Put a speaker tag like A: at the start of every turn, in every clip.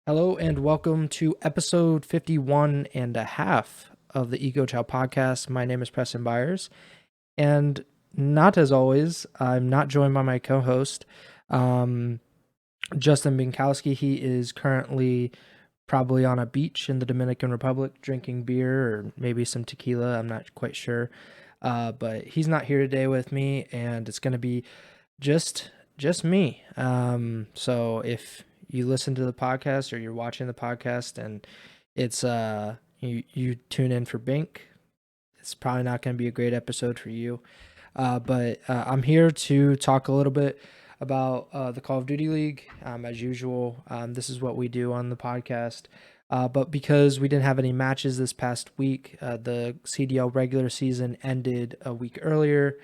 A: Hello and welcome to episode 51 and a half of the Ego Chall Podcast. My name is Preston Byers, and not as always, I'm not joined by my co-host, Justin Binkowski. He is currently probably on a beach in the Dominican Republic drinking beer or maybe some tequila. I'm not quite sure, but he's not here today with me, and it's going to be just me. So if you listen to the podcast or you're watching the podcast and it's you tune in for Bink, it's probably not going to be a great episode for you. But I'm here to talk a little bit about the Call of Duty League. As usual, this is what we do on the podcast. But because we didn't have any matches this past week, the CDL regular season ended a week earlier,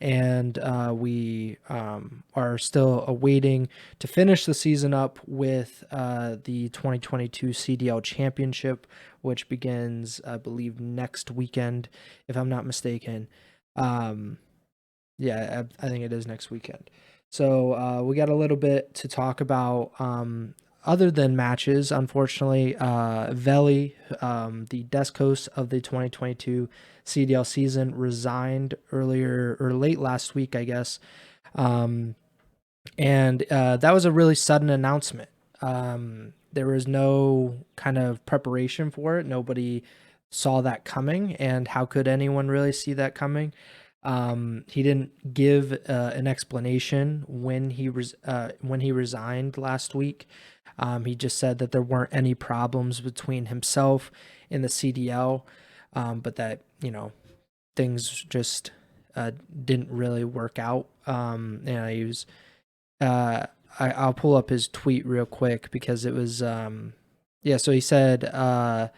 A: and we are still awaiting to finish the season up with the 2022 CDL Championship, which begins, I believe, next weekend, if I'm not mistaken. Yeah, I think it is next weekend. So we got a little bit to talk about. Other than matches, unfortunately, Velly, the desk host of the 2022 CDL season, resigned earlier or late last week, I guess. And that was a really sudden announcement. There was no kind of preparation for it. Nobody saw that coming, and how could anyone really see that coming? He didn't give an explanation when he resigned last week. He just said that there weren't any problems between himself and the CDL, but that things just didn't really work out. And he was I'll pull up his tweet real quick because it was so he said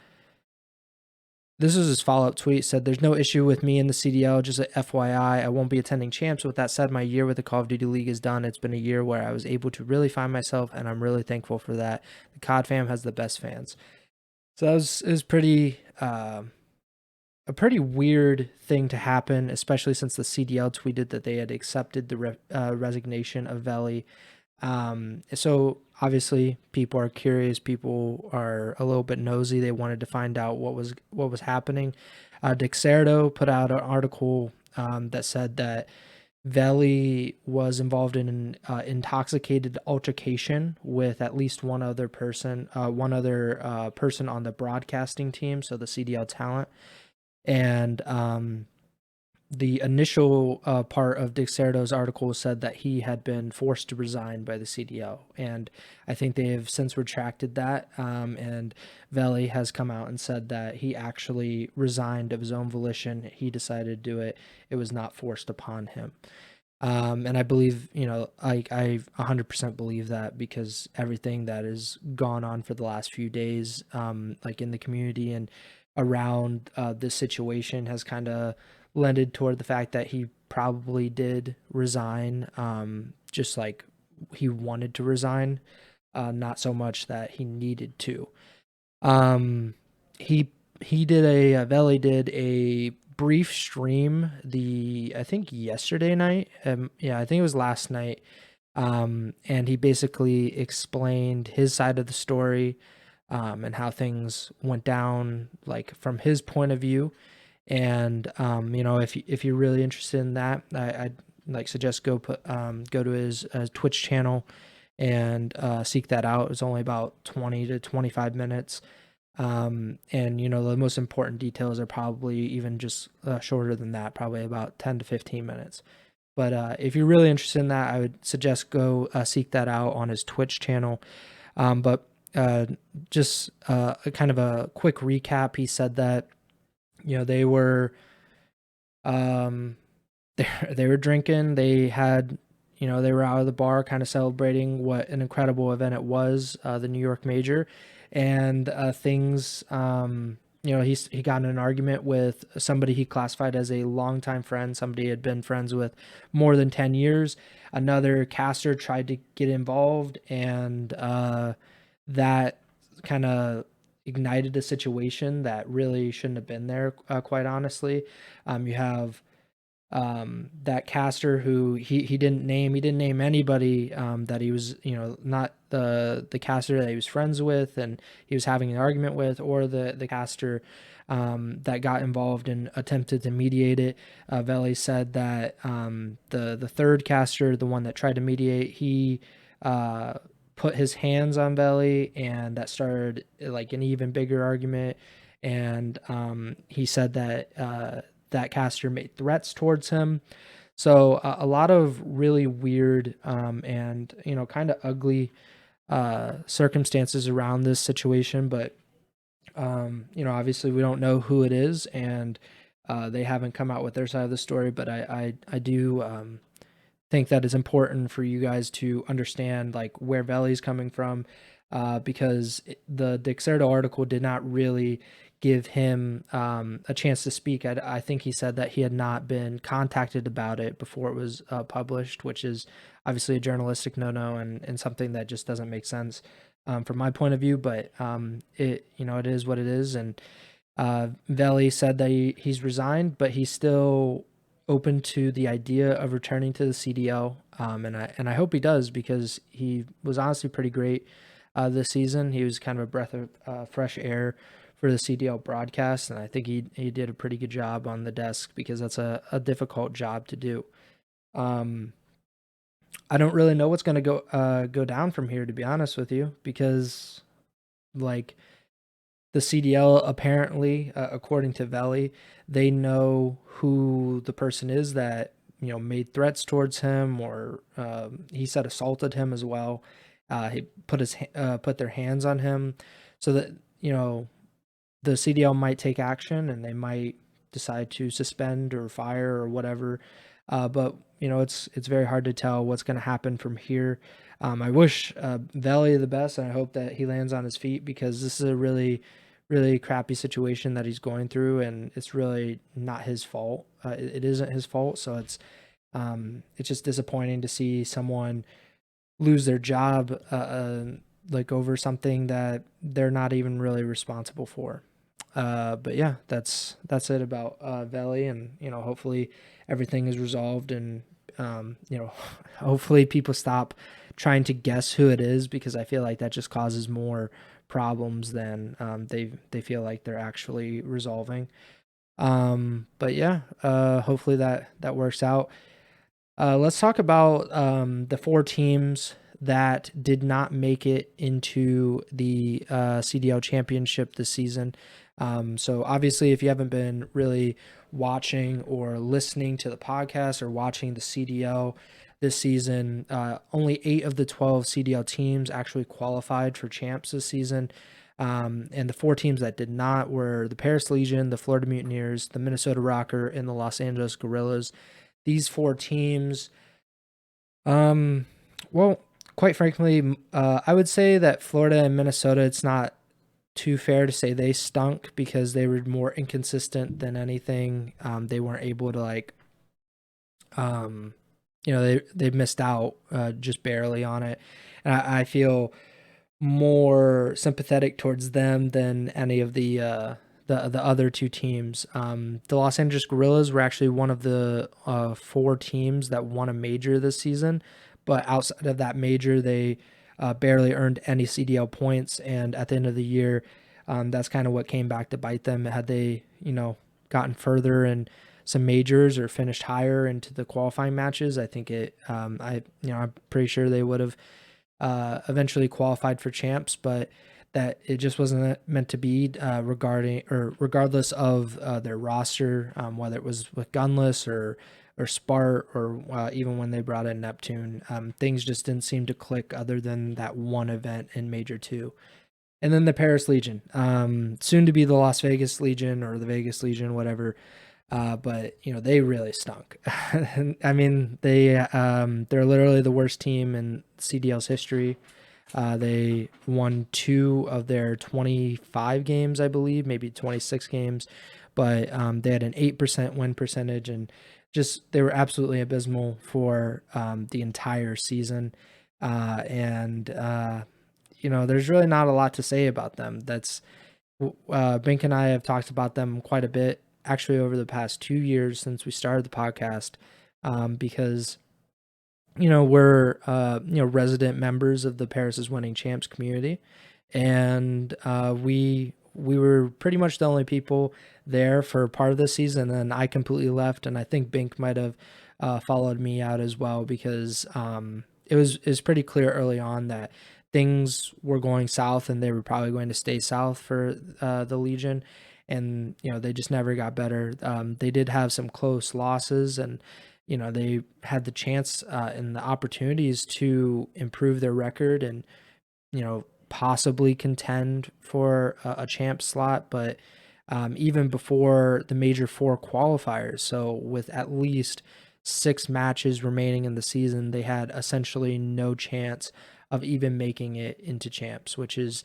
A: this is his follow-up tweet. Said, "There's no issue with me in the CDL, just a FYI, I won't be attending champs. With that said, my year with the Call of Duty League is done. It's been a year where I was able to really find myself, and I'm really thankful for that. The COD fam has the best fans." So that was pretty a pretty weird thing to happen, especially since the CDL tweeted that they had accepted the resignation of Velly. So obviously people are curious. People are a little bit nosy. They wanted to find out what was happening. Dexerto put out an article that said that Velly was involved in an intoxicated altercation with at least one other person on the broadcasting team, so the CDL talent. And the initial part of Dexerto's article said that he had been forced to resign by the CDL, and I think they have since retracted that. And Velly has come out and said that he actually resigned of his own volition. He decided to do it. It was not forced upon him. And I believe, I 100% believe that, because everything that has gone on for the last few days, like in the community and around this situation, has kind of lended toward the fact that he probably did resign, just like he wanted to resign, not so much that he needed to. Velly did a brief stream I think yesterday night. I think it was last night. And he basically explained his side of the story, and how things went down, like from his point of view. And if you're really interested in that, I'd like suggest go to his Twitch channel and seek that out. It's only about 20 to 25 minutes. And the most important details are probably even just shorter than that, probably about 10 to 15 minutes. But if you're really interested in that, I would suggest go seek that out on his Twitch channel. But just kind of a quick recap. He said that they were they were drinking. They had they were out of the bar, kind of celebrating what an incredible event it was, the New York Major, and things. He got in an argument with somebody he classified as a longtime friend, somebody he had been friends with more than 10 years. Another caster tried to get involved, and that kind of ignited a situation that really shouldn't have been there, quite honestly. You have that caster who he didn't name anybody, that he was, not the caster that he was friends with and he was having an argument with, or the caster that got involved and attempted to mediate it. Velly said that the third caster, the one that tried to mediate, he put his hands on Velly, and that started like an even bigger argument. And he said that that caster made threats towards him. So a lot of really weird and kind of ugly circumstances around this situation. But obviously we don't know who it is, and they haven't come out with their side of the story. But I do think that it's important for you guys to understand like where Velly's coming from, because the Dexerto article did not really give him a chance to speak. I think he said that he had not been contacted about it before it was published, which is obviously a journalistic no-no, and something that just doesn't make sense from my point of view. But it is what it is. And Velly said that he's resigned, but he's still open to the idea of returning to the CDL, and I hope he does, because he was honestly pretty great this season. He was kind of a breath of fresh air for the CDL broadcast, and I think he did a pretty good job on the desk, because that's a difficult job to do. I don't really know what's going to go down from here, to be honest with you, because like the CDL apparently, according to Velly, they know who the person is that made threats towards him, or he said assaulted him as well. He put their hands on him, so that the CDL might take action, and they might decide to suspend or fire or whatever. But it's very hard to tell what's going to happen from here. I wish Velly the best, and I hope that he lands on his feet, because this is a really, really crappy situation that he's going through, and it's really not his fault. It isn't his fault, so it's just disappointing to see someone lose their job like over something that they're not even really responsible for. But yeah, that's it about Velly, and hopefully everything is resolved, and hopefully people stop trying to guess who it is, because I feel like that just causes more problems than they feel like they're actually resolving. But yeah, hopefully that works out. Let's talk about the 4 teams that did not make it into the CDL championship this season. So obviously, if you haven't been really watching or listening to the podcast or watching the CDL this season, only 8 of the 12 CDL teams actually qualified for champs this season. And the 4 teams that did not were the Paris Legion, the Florida Mutineers, the Minnesota Rocker, and the Los Angeles Guerrillas. These 4 teams, well, quite frankly, I would say that Florida and Minnesota, it's not too fair to say they stunk, because they were more inconsistent than anything. They weren't able to they missed out just barely on it. And I feel more sympathetic towards them than any of the other 2 teams. The Los Angeles Guerrillas were actually one of the 4 teams that won a major this season, but outside of that major, they barely earned any CDL points. And at the end of the year, that's kind of what came back to bite them. Had they, gotten further in some majors or finished higher into the qualifying matches, I think I'm pretty sure they would have eventually qualified for champs, but that it just wasn't meant to be regardless of their roster, whether it was with Gunless or Spart, or even when they brought in Neptune. Things just didn't seem to click, other than that one event in Major 2. And then the Paris Legion, soon to be the Las Vegas Legion, or the Vegas Legion, whatever. But they really stunk. I mean, they're literally the worst team in CDL's history. They won 2 of their 25 games, I believe, maybe 26 games, but they had an 8% win percentage, and just they were absolutely abysmal for the entire season. There's really not a lot to say about them. Bink and I have talked about them quite a bit actually over the past 2 years since we started the podcast, because we're resident members of the Paris is Winning Champs community, and we were pretty much the only people there for part of the season, and I completely left, and I think Bink might have followed me out as well, because it was pretty clear early on that things were going south, and they were probably going to stay south for the Legion, and they just never got better. They did have some close losses, and they had the chance and the opportunities to improve their record and possibly contend for a champ slot, but even before the major four qualifiers, so with at least 6 matches remaining in the season, they had essentially no chance of even making it into champs, which is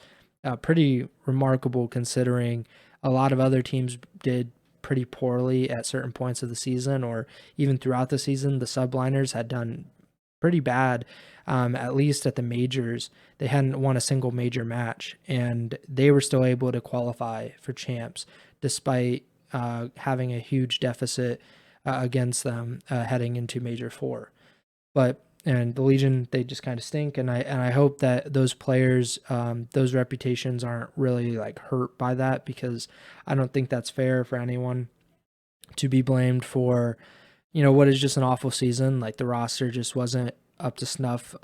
A: pretty remarkable considering a lot of other teams did pretty poorly at certain points of the season, or even throughout the season. The subliners had done pretty bad, at least at the majors. They hadn't won a single major match, and they were still able to qualify for champs despite having a huge deficit against them heading into major 4. And the Legion, they just kind of stink, and I hope that those players, those reputations aren't really like hurt by that, because I don't think that's fair for anyone to be blamed for what is just an awful season. Like, the roster just wasn't up to snuff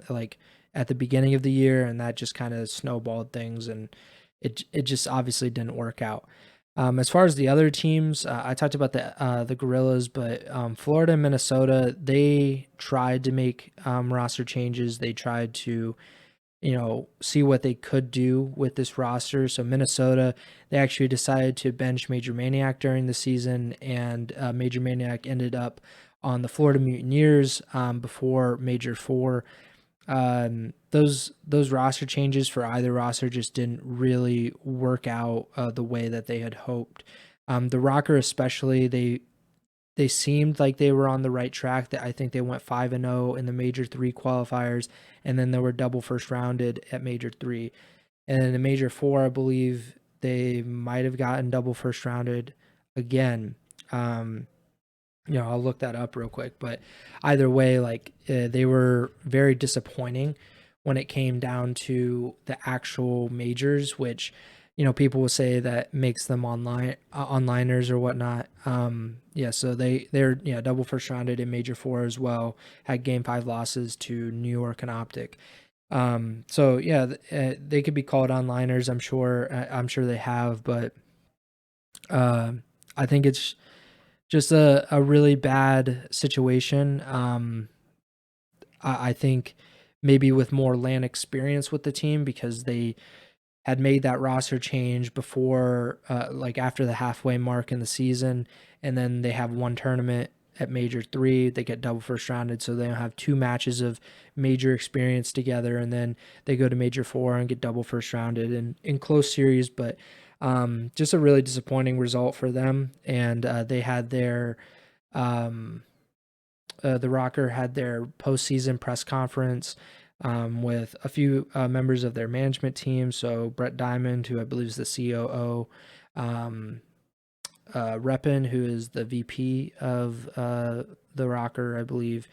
A: like at the beginning of the year, and that just kind of snowballed things, and it just obviously didn't work out. As far as the other teams, I talked about the Gorillas, but Florida and Minnesota, they tried to make roster changes. They tried to see what they could do with this roster. So Minnesota, they actually decided to bench Major Maniac during the season, and Major Maniac ended up on the Florida Mutineers before Major 4. Those roster changes for either roster just didn't really work out the way that they had hoped. The Rocker especially, they seemed like they were on the right track. That I think they went 5-0 in the Major 3 qualifiers, and then they were double first rounded at Major 3. And in the Major 4, I believe they might have gotten double first rounded again. I'll look that up real quick, but either way, like they were very disappointing when it came down to the actual majors, which people will say that makes them onliners or whatnot. So they're double first rounded in Major 4 as well. Had Game 5 losses to New York and Optic. They could be called onliners. I'm sure they have, but I think it's just a really bad situation. I think maybe with more LAN experience with the team, because they had made that roster change before, like after the halfway mark in the season, and then they have one tournament at Major 3, they get double first rounded, so they don't have 2 matches of major experience together, and then they go to Major 4 and get double first rounded in close series, but just a really disappointing result for them. And they had their the Rocker had their postseason press conference with a few members of their management team. So Brett Diamond, who I believe is the COO, Reppin, who is the VP of the Rocker, I believe,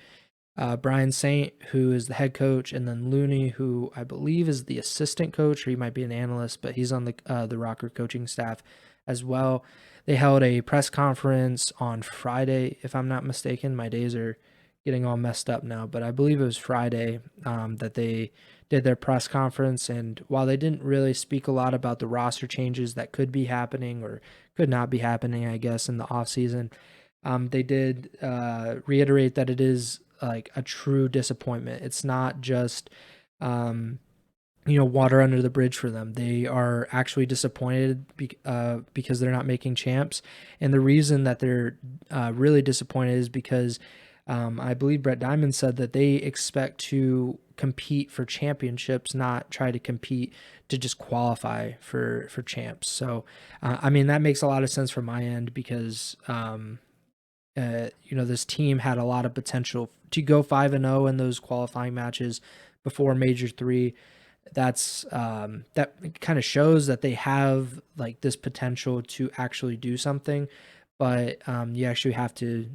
A: Brian Saint, who is the head coach, and then Looney, who I believe is the assistant coach, or he might be an analyst, but he's on the Rocker coaching staff as well. They held a press conference on Friday, if I'm not mistaken. My days are getting all messed up now, but I believe it was Friday that they did their press conference. And while they didn't really speak a lot about the roster changes that could be happening or could not be happening, I guess, in the offseason, they did reiterate that it is like a true disappointment. It's not just water under the bridge for them. They are actually disappointed because they're not making champs, and the reason that they're really disappointed is because I believe Brett Diamond said that they expect to compete for championships, not try to compete to just qualify for champs. So that makes a lot of sense from my end, because this team had a lot of potential to go 5-0 in those qualifying matches before Major 3. that kind of shows that they have like this potential to actually do something, but you actually have to,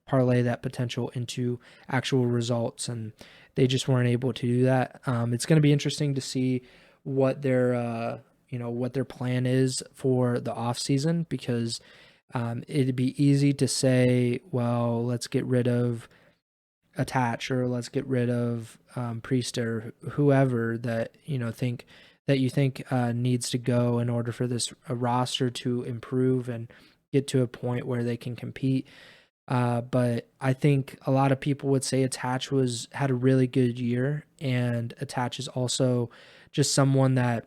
A: parlay that potential into actual results, and they just weren't able to do that. It's going to be interesting to see what what their plan is for the off season, because it'd be easy to say, well, let's get rid of Attach, or let's get rid of Priest, or whoever that you think needs to go in order for this roster to improve and get to a point where they can compete. But I think a lot of people would say Attach had a really good year, and Attach is also just someone that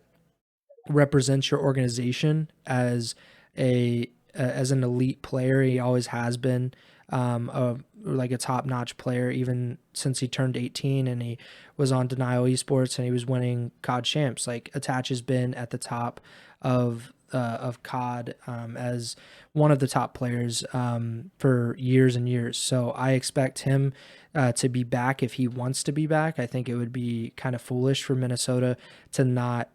A: represents your organization as an elite player. He always has been like a top-notch player, even since he turned 18 and he was on Denial Esports and he was winning COD champs. Like, Attach has been at the top of COD as one of the top players for years and years. So I expect him to be back if he wants to be back. I think it would be kind of foolish for Minnesota to not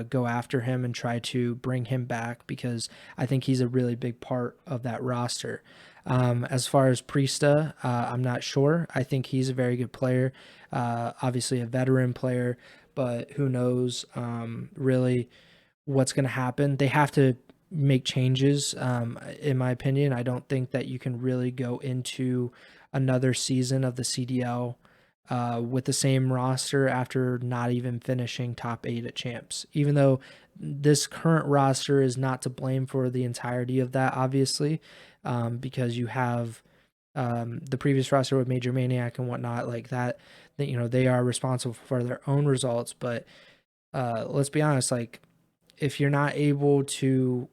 A: go after him and try to bring him back, because I think he's a really big part of that roster. As far as Priesta, I'm not sure. I think he's a very good player, obviously a veteran player, but who knows really what's going to happen. They have to make changes, in my opinion. I don't think that you can really go into another season of the CDL with the same roster after not even finishing top 8 at champs, even though this current roster is not to blame for the entirety of that, obviously, because you have the previous roster with Major Maniac and whatnot like that, they are responsible for their own results. But let's be honest, like, if you're not able to,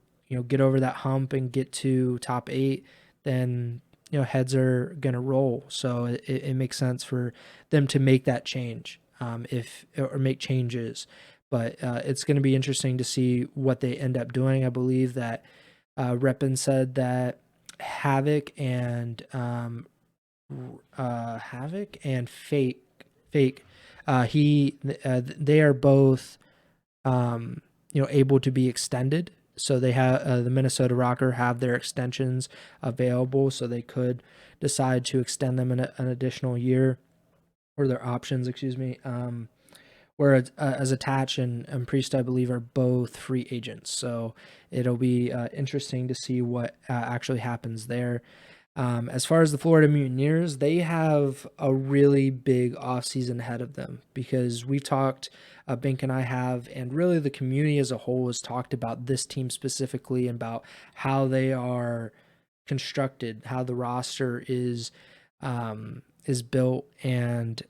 A: get over that hump and get to top 8, then heads are gonna roll. So it makes sense for them to make that change, or make changes. But it's going to be interesting to see what they end up doing. I believe that Reppin said that Havoc and Fake, they are both able to be extended. So they have the Minnesota Rocker have their extensions available, so they could decide to extend them an additional year, or their options, excuse me. Whereas as Attach and Priest, I believe, are both free agents. So it'll be interesting to see what actually happens there. As far as the Florida Mutineers, they have a really big offseason ahead of them, because we've talked, Bink and I have, and really the community as a whole has talked about this team specifically, and about how they are constructed, how the roster is built, and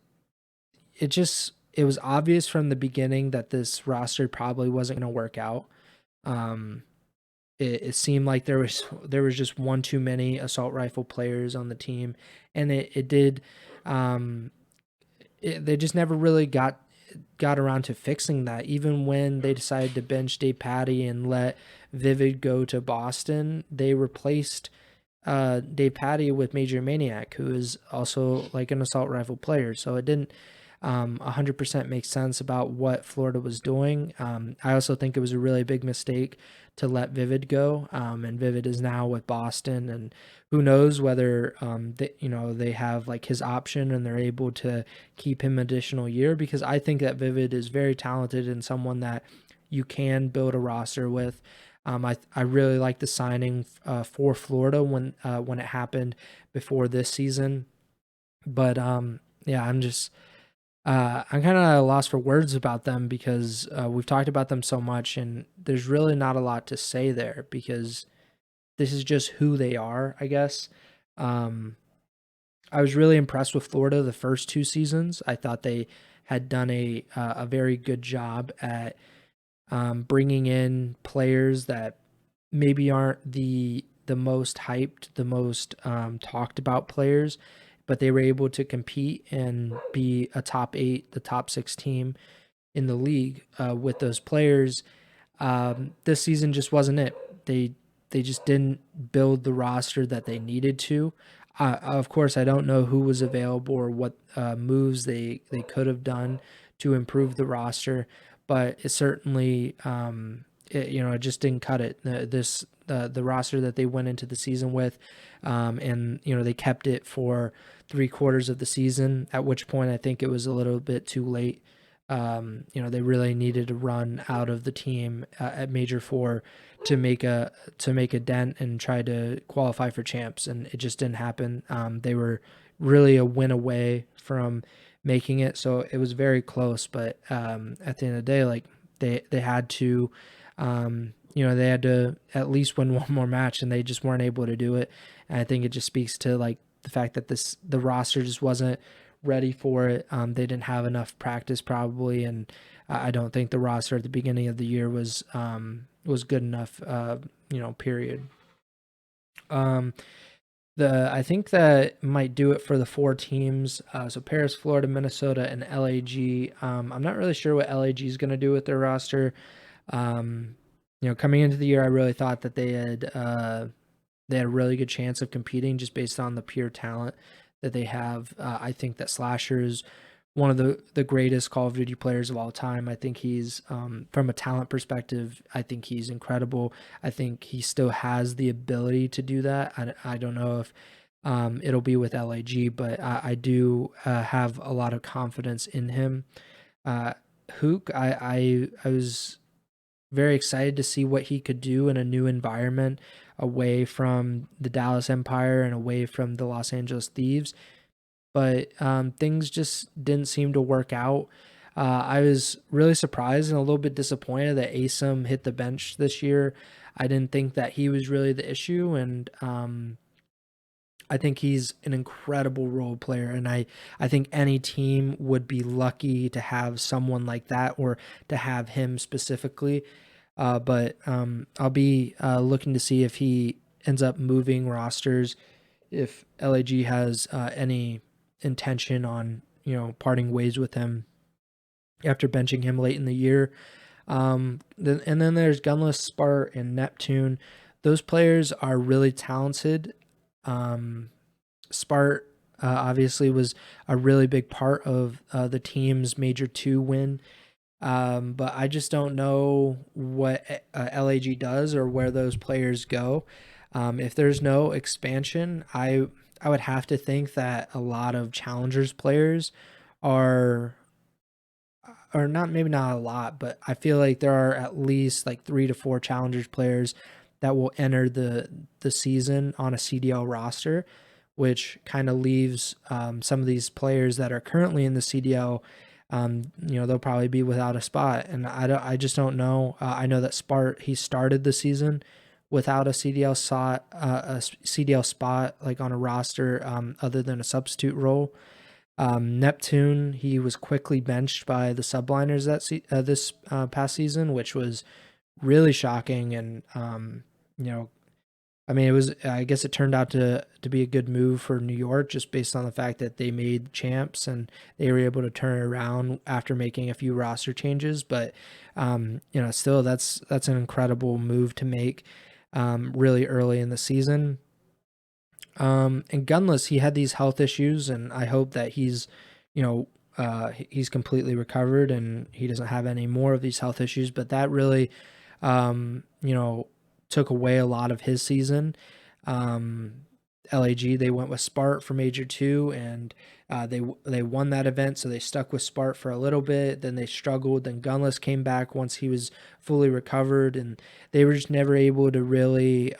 A: it was obvious from the beginning that this roster probably wasn't going to work out. It seemed like there was just one too many assault rifle players on the team, and it did. They just never really got around to fixing that. Even when they decided to bench Dave Patty and let Vivid go to Boston, they replaced Dave Patty with Major Maniac, who is also like an assault rifle player. So it didn't 100% make sense about what Florida was doing. I also think it was a really big mistake to let Vivid go, and Vivid is now with Boston, and who knows whether they have like his option and they're able to keep him additional year, because I think that Vivid is very talented and someone that you can build a roster with. I really like the signing for Florida when it happened before this season, but yeah, I'm kind of lost for words about them, because we've talked about them so much, and there's really not a lot to say there, because this is just who they are, I guess. I was really impressed with Florida the first 2 seasons. I thought they had done a very good job at bringing in players that maybe aren't the most hyped, the most talked about players, but they were able to compete and be a top 8, the top 6 team in the league with those players. This season just wasn't it. They just didn't build the roster that they needed to. Of course, I don't know who was available or what moves they could have done to improve the roster, but it certainly it just didn't cut it. The roster that they went into the season with, and they kept it for 3/4 of the season. At which point I think it was a little bit too late. They really needed to run out of the team at Major Four to make a dent and try to qualify for champs, and it just didn't happen. They were really a win away from making it, so it was very close. But at the end of the day, like they had to, they had to at least win one more match, and they just weren't able to do it. And I think it just speaks to like the fact that the roster just wasn't ready for it. They didn't have enough practice probably, and I don't think the roster at the beginning of the year was good enough. Period. I think that might do it for the 4 teams. So Paris, Florida, Minnesota, and LAG. I'm not really sure what LAG is going to do with their roster. Coming into the year, I really thought that they had a really good chance of competing just based on the pure talent that they have. I think that Slasher is one of the greatest Call of Duty players of all time. I think he's, from a talent perspective, I think he's incredible. I think he still has the ability to do that. I don't know if it'll be with LAG, but I do have a lot of confidence in him. Hook, I was very excited to see what he could do in a new environment, away from the Dallas Empire and away from the Los Angeles Thieves. But things just didn't seem to work out. I was really surprised and a little bit disappointed that Asim hit the bench this year. I didn't think that he was really the issue, and I think he's an incredible role player, and I think any team would be lucky to have someone like that, or to have him specifically. But I'll be looking to see if he ends up moving rosters, if LAG has any intention on parting ways with him after benching him late in the year. And then there's Gunless, Spart, and Neptune. Those players are really talented. Spart obviously was a really big part of the team's Major 2 win. But I just don't know what LAG does or where those players go. If there's no expansion, I would have to think that a lot of Challengers players are, or not, maybe not a lot, but I feel like there are at least like 3 to 4 Challengers players that will enter the season on a CDL roster, which kind of leaves some of these players that are currently in the CDL. They'll probably be without a spot, and I just don't know. I know that Spart, he started the season without a CDL spot like on a roster, other than a substitute role. Neptune, he was quickly benched by the subliners this past season, which was really shocking. And I guess it turned out to be a good move for New York, just based on the fact that they made champs and they were able to turn it around after making a few roster changes. But still, that's an incredible move to make really early in the season. And Gunless, he had these health issues, and I hope that he's completely recovered and he doesn't have any more of these health issues. But that really took away a lot of his season. LAG, they went with Spart for Major 2, and they won that event, so they stuck with Spart for a little bit. Then they struggled. Then Gunless came back once he was fully recovered, and they were just never able to really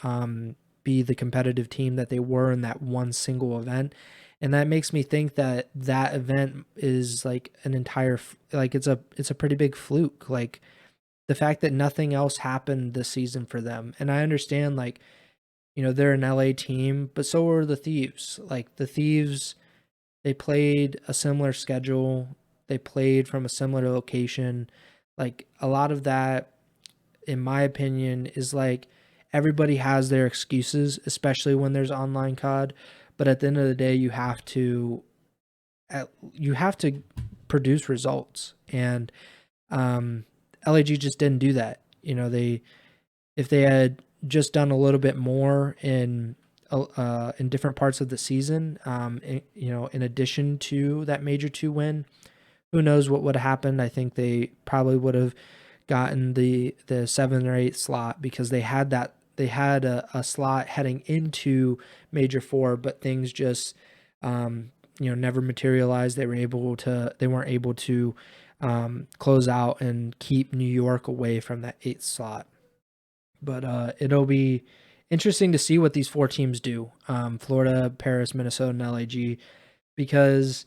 A: be the competitive team that they were in that one single event. And that makes me think that event is like an entire, like it's a pretty big fluke. Like the fact that nothing else happened this season for them. And I understand, like, they're an LA team, but so were the Thieves. Like the Thieves, they played a similar schedule. They played from a similar location. Like a lot of that, in my opinion, is like everybody has their excuses, especially when there's online COD. But at the end of the day, you have to produce results. And LAG just didn't do that. If they had just done a little bit more in different parts of the season, in addition to that Major 2 win, who knows what would have happened. I think they probably would have gotten the 7 or 8 slot because they had a slot heading into Major Four, but things just never materialized. They weren't able to close out and keep New York away from that 8th slot. But it'll be interesting to see what these 4 teams do, Florida, Paris, Minnesota, and LAG, because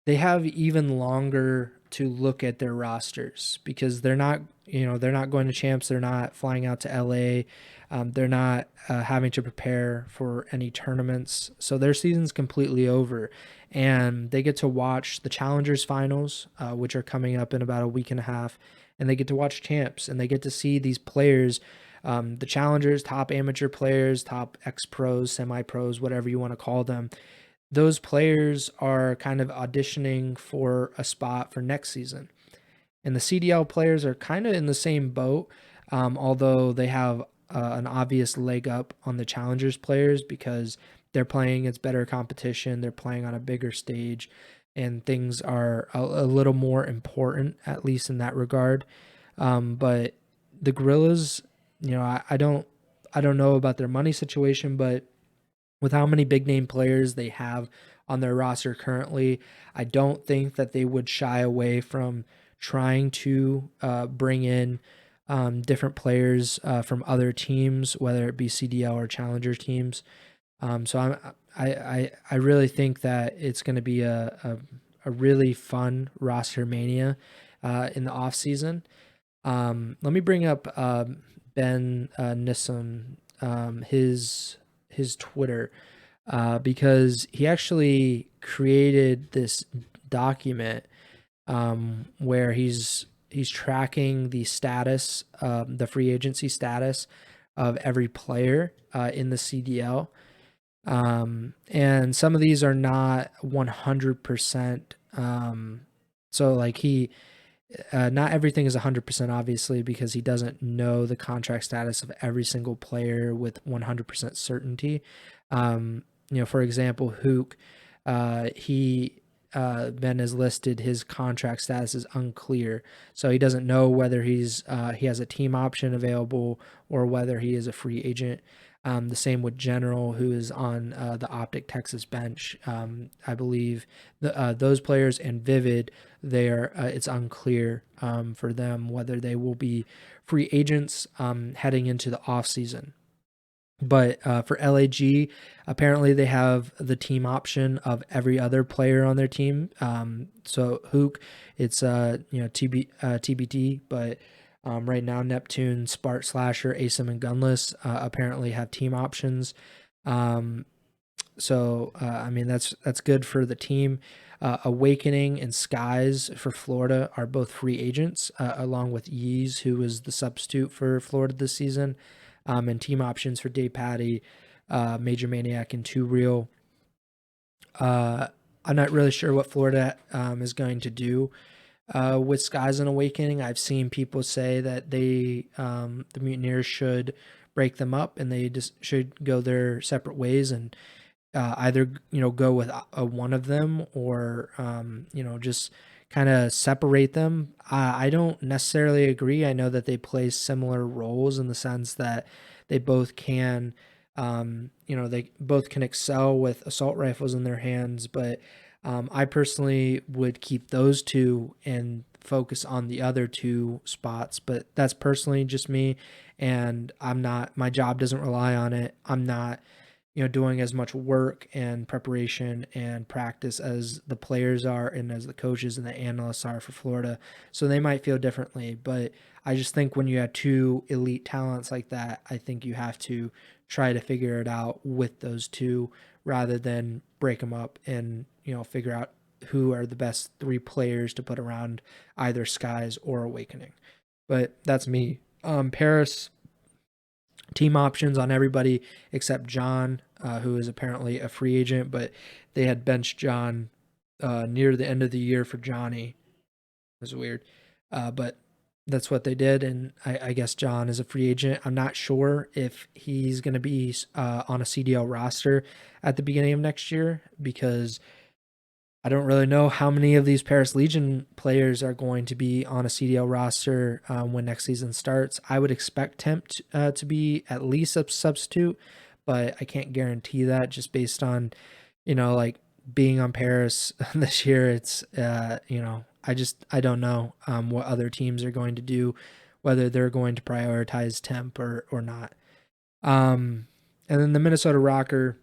A: they have even longer to look at their rosters because they're not going to champs. They're not flying out to LA. They're not having to prepare for any tournaments. So their season's completely over. And they get to watch the Challengers finals, which are coming up in about a week and a half. And they get to watch champs. And they get to see these players, the Challengers, top amateur players, top ex-pros, semi-pros, whatever you want to call them. Those players are kind of auditioning for a spot for next season. And the CDL players are kind of in the same boat, although they have an obvious leg up on the Challengers players because they're playing against better competition. They're playing on a bigger stage, and things are a little more important, at least in that regard. But the Gorillas, I don't know about their money situation, but with how many big name players they have on their roster currently, I don't think that they would shy away from trying to bring in different players from other teams, whether it be CDL or Challenger teams. So I really think that it's going to be a really fun roster mania in the off season. Let me bring up Ben Nissim, his Twitter, because he actually created this document where he's tracking the status, the free agency status of every player in the CDL. And some of these are not 100%. So like not everything is 100% obviously because he doesn't know the contract status of every single player with 100% certainty. For example, Hook, Ben has listed his contract status is unclear, so he doesn't know whether he has a team option available or whether he is a free agent. The same with General, who is on the Optic Texas bench. I believe those players and Vivid, it's unclear for them whether they will be free agents heading into the off season. But for LAG, apparently they have the team option of every other player on their team. So Hook, it's TBT, but right now Neptune, Spart, Slasher, Asim, and Gunless apparently have team options. So that's good for the team. Awakening and Skies for Florida are both free agents, along with Yeez, who was the substitute for Florida this season. And team options for Dave Patty, Major Maniac, and Two Real. I'm not really sure what Florida is going to do with Skies and Awakening. I've seen people say that the Mutineers should break them up and they just should go their separate ways and either go with one of them or just kind of separate them. I don't necessarily agree. I know that they play similar roles in the sense that they both can, they both can excel with assault rifles in their hands, but I personally would keep those two and focus on the other two spots, but that's personally just me, and my job doesn't rely on it. I'm not doing as much work and preparation and practice as the players are and as the coaches and the analysts are for Florida. So they might feel differently, but I just think when you have two elite talents like that, I think you have to try to figure it out with those two rather than break them up and, figure out who are the best 3 players to put around either Skies or Awakening. But that's me. Paris, team options on everybody except John, who is apparently a free agent, but they had benched John near the end of the year for Johnny. It was weird. But that's what they did, and I guess John is a free agent. I'm not sure if he's going to be on a CDL roster at the beginning of next year because I don't really know how many of these Paris Legion players are going to be on a CDL roster when next season starts. I would expect Temp to be at least a substitute, but I can't guarantee that just based on, like being on Paris this year. It's, I don't know what other teams are going to do, whether they're going to prioritize Temp or not. And then the Minnesota Rocker,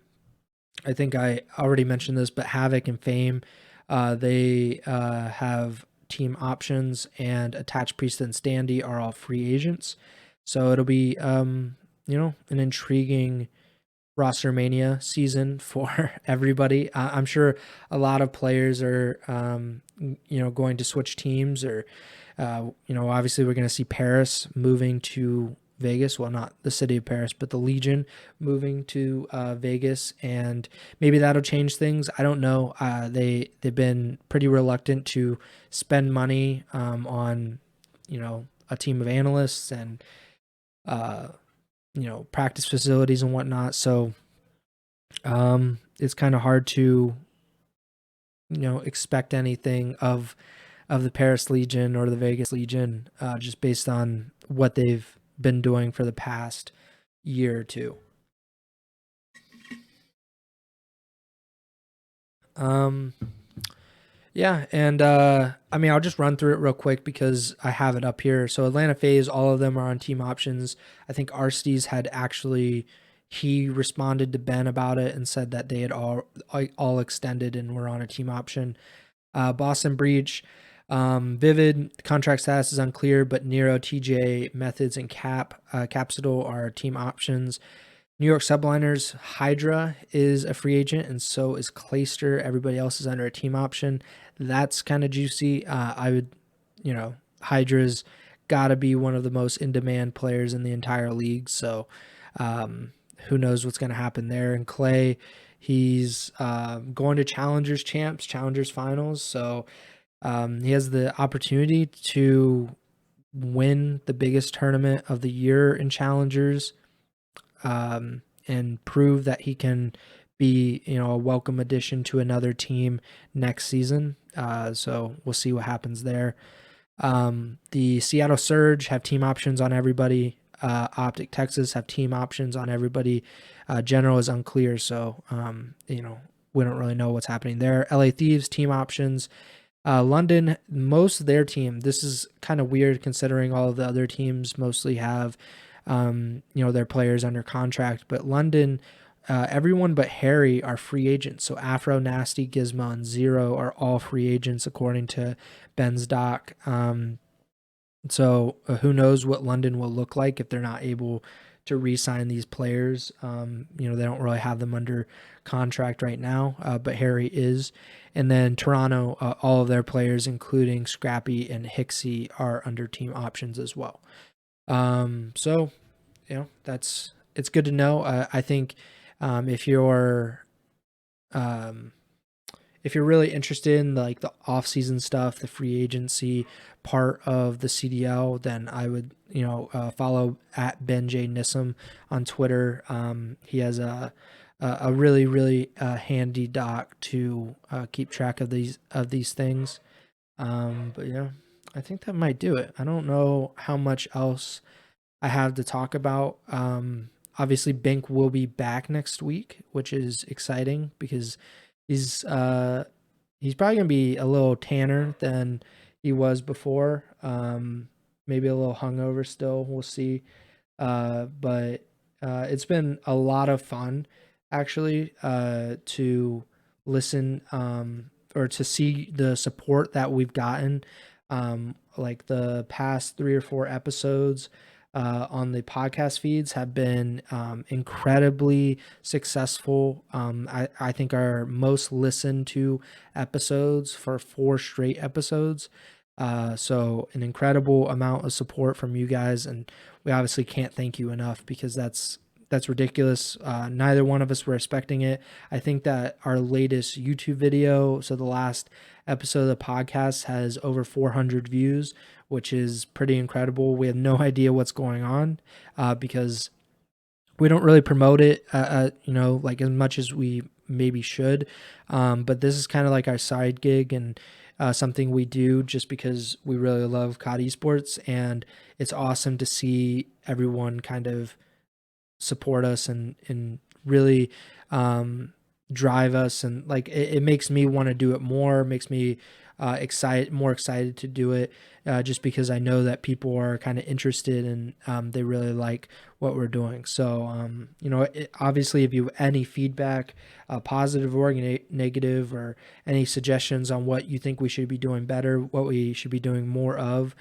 A: I think I already mentioned this, but Havoc and Fame, they have team options, and Attached Priest and Standy are all free agents. So it'll be, an intriguing roster mania season for everybody. I'm sure a lot of players are, going to switch teams, or, obviously we're going to see Paris moving to Vegas. Well, not the city of Paris, but the Legion moving to Vegas, and maybe that'll change things. I don't know. They've been pretty reluctant to spend money on, a team of analysts and practice facilities and whatnot. So it's kind of hard to expect anything of the Paris Legion or the Vegas Legion just based on what they've been doing for the past year or two. Yeah, and I'll just run through it real quick because I have it up here. So Atlanta FaZe, all of them are on team options. I think Aristides had actually, he responded to Ben about it and said that they had all extended and were on a team option. Boston Breach, Vivid, contract status is unclear, but Nero, TJ, Methods, and Capsidal are team options. New York Subliners, Hydra is a free agent, and so is Clayster. Everybody else is under a team option. That's kind of juicy. I would, Hydra's got to be one of the most in-demand players in the entire league, so who knows what's going to happen there. And Clay, he's going to Challengers Finals, so he has the opportunity to win the biggest tournament of the year in Challengers, and prove that he can be, a welcome addition to another team next season. So we'll see what happens there. The Seattle Surge have team options on everybody. Optic Texas have team options on everybody. General is unclear, so we don't really know what's happening there. LA Thieves, team options. London, most of their team, this is kind of weird considering all of the other teams mostly have their players under contract, but London, everyone but Harry are free agents. So Afro, Nasty, Gizmo, and Zero are all free agents according to Ben's doc. So who knows what London will look like if they're not able to re-sign these players. They don't really have them under contract right now, but Harry is. And then Toronto, all of their players, including Scrappy and Hixie, are under team options as well. So, it's good to know. I think if you're really interested in like the off-season stuff, the free agency part of the CDL, then I would follow at Ben J Nissim on Twitter. He has a really really handy doc to keep track of these things. But yeah, I think that might do it. I don't know how much else I have to talk about. Obviously, Bink will be back next week, which is exciting because he's probably gonna be a little tanner than he was before. Maybe a little hungover still. We'll see. But it's been a lot of fun actually to listen or to see the support that we've gotten. Like the past 3 or 4 episodes on the podcast feeds have been incredibly successful. I think our most listened to episodes for 4 straight episodes. So an incredible amount of support from you guys, and we obviously can't thank you enough because that's ridiculous. Neither one of us were expecting it. I think that our latest YouTube video, so the last episode of the podcast, has over 400 views, which is pretty incredible. We have no idea what's going on because we don't really promote it, like as much as we maybe should. But this is kind of like our side gig and something we do just because we really love COD esports, and it's awesome to see everyone kind of support us and really drive us, and like it makes me want to do it more, makes me more excited to do it, just because I know that people are kind of interested and they really like what we're doing. So obviously if you have any feedback, positive or negative, or any suggestions on what you think we should be doing better, what we should be doing more of,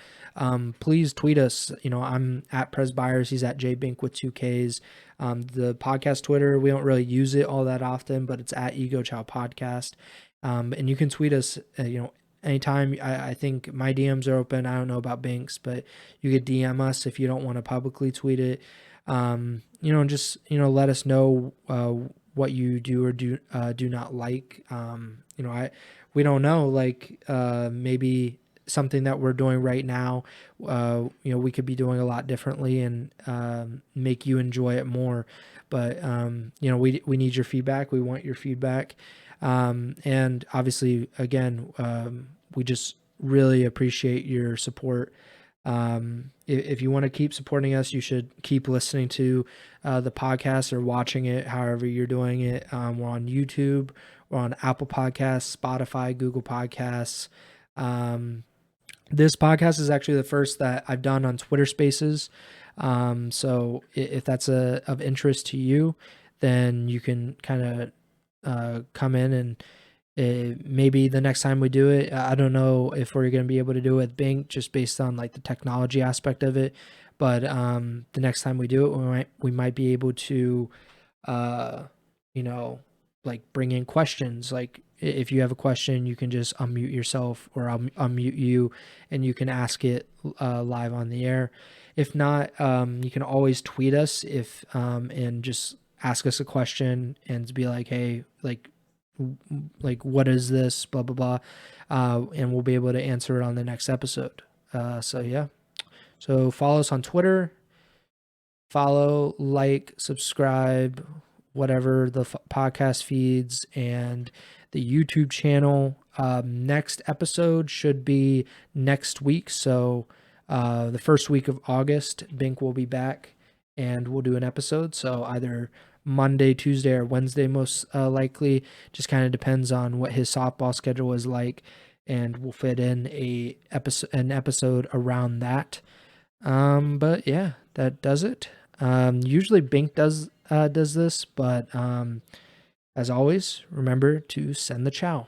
A: please tweet us. I'm at Preston Byers, he's at jbink with 2Ks. The podcast Twitter, we don't really use it all that often, but it's at Ego Chall Podcast. And you can tweet us, anytime. I think my DMs are open. I don't know about Binks, but you could DM us if you don't want to publicly tweet it. Just let us know what you do or do not like. We don't know, like maybe something that we're doing right now, we could be doing a lot differently and make you enjoy it more. But we need your feedback. We want your feedback. And obviously, again, we just really appreciate your support. If you want to keep supporting us, you should keep listening to the podcast or watching it, however you're doing it. We're on YouTube, we're on Apple Podcasts, Spotify, Google Podcasts. This podcast is actually the first that I've done on Twitter Spaces. So if that's of interest to you, then you can kind of come in, and maybe the next time we do it, I don't know if we're going to be able to do it with Bing, just based on like the technology aspect of it. But the next time we do it, we might be able to, like bring in questions. Like if you have a question, you can just unmute yourself, or I'll unmute you, and you can ask it live on the air. If not, you can always tweet us and just ask us a question and be like, hey, like what is this, blah blah blah, and we'll be able to answer it on the next episode. So follow us on Twitter, follow, like, subscribe, whatever the podcast feeds, and the YouTube channel. Next episode should be next week, so the first week of August, Bink will be back and we'll do an episode. So either Monday, Tuesday, or Wednesday, most likely. Just kind of depends on what his softball schedule is like, and we'll fit in an episode around that. But yeah, that does it. Usually Bink does this, but as always, remember to send the chow.